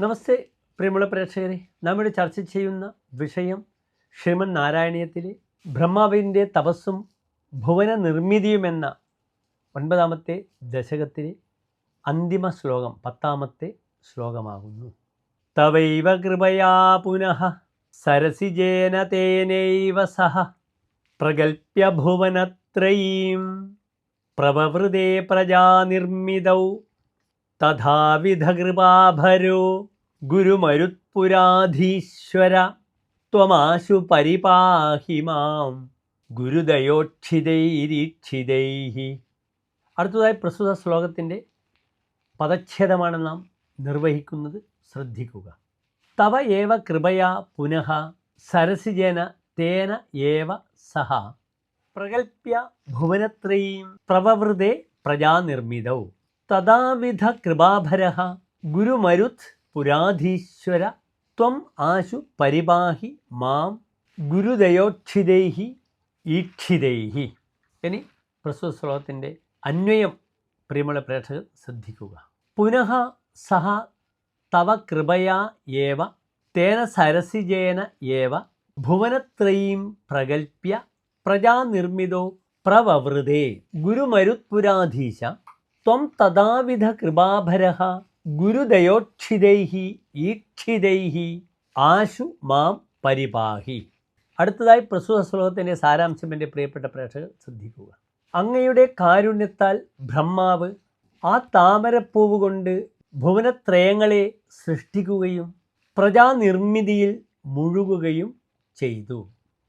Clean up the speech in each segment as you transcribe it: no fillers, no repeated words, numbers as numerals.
നമസ്തേ പ്രിയമുള്ള പ്രേക്ഷകരെ, നാം ഇവിടെ ചർച്ച ചെയ്യുന്ന വിഷയം ശ്രീമൻ നാരായണീയത്തിലെ ബ്രഹ്മാവിൻ്റെ തപസ്സും ഭുവന നിർമ്മിതിയുമെന്ന 9ാമത്തെ ദശകത്തിലെ അന്തിമ ശ്ലോകം 10ാമത്തെ ശ്ലോകമാകുന്നു. തവൈവ കൃപയാ പുനഃ സരസിജേന തേനൈവ സഹ പ്രഗൽപ്യ ഭുവനത്രയീം പ്രവവൃതേ പ്രജാനിർമ്മിതൗ തഥാവിധ കൃപാഭരോ ഗുരുമരുത്പുരാധീശ്വര ത്വമാശു പരിപാഹി മാം ഗുരുദയോക്ഷിതൈരീക്ഷിതൈഹി. അടുത്തതായി പ്രസ്തുത ശ്ലോകത്തിൻ്റെ പദച്ഛേദമാണ് നാം നിർവഹിക്കുന്നത്. ശ്രദ്ധിക്കുക. തവ ഏവ കൃപയാ പുനഃ സരസിജേന തേന ഏവ സഹ പ്രഗൽപ്യ ഭുവനത്രയീം പ്രവവൃതേ പ്രജാനിർമ്മിതൗ തഥാവിധ കൃപാഭരഃ ഗുരുമരുത് പുരാധീശ്വര ത്വം ആശു പരിപാഹി മാം ഗുരുദയോക്ഷിതൈഹി ഈക്ഷിതൈഹി. ഇനി പ്രസ്തുത ശ്ലോകത്തിൻ്റെ അന്വയം പ്രിയമുള്ള പ്രേക്ഷകർ ശ്രദ്ധിക്കുക. പുനഃ സഹ തവ കൃപയാ ഏവ തേന സരസിജേന ഏവ ഭുവനത്രയീം പ്രഗൽപ്യ പ്രജാനിർമ്മിതോ പ്രവവൃതേ ഗുരുമരുത്പുരാധീശ ത്വം തഥാവിധ കൃപാഭരഃ ഗുരുദയോക്ഷിതൈഹി ഈക്ഷിതൈഹി ആശു മാം പരിപാഹി. അടുത്തതായി പ്രസ്തുത ശ്ലോകത്തിൻ്റെ സാരാംശം എൻ്റെ പ്രിയപ്പെട്ട പ്രേക്ഷകർ ശ്രദ്ധിക്കുക. അങ്ങയുടെ കാരുണ്യത്താൽ ബ്രഹ്മാവ് ആ താമരപ്പൂവ് കൊണ്ട് ഭുവനത്രയങ്ങളെ സൃഷ്ടിക്കുകയും പ്രജാനിർമ്മിതിയിൽ മുഴുകുകയും ചെയ്തു.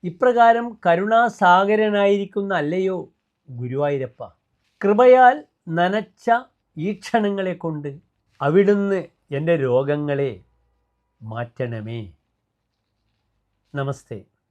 ഇപ്രകാരം കരുണാസാഗരനായിരിക്കുന്ന അല്ലയോ ഗുരുവായൂരപ്പ, കൃപയാൽ നനച്ച ഈ ക്ഷണങ്ങളെ കൊണ്ട് അവിടുന്ന് എൻ്റെ രോഗങ്ങളെ മാറ്റണമേ. നമസ്തേ.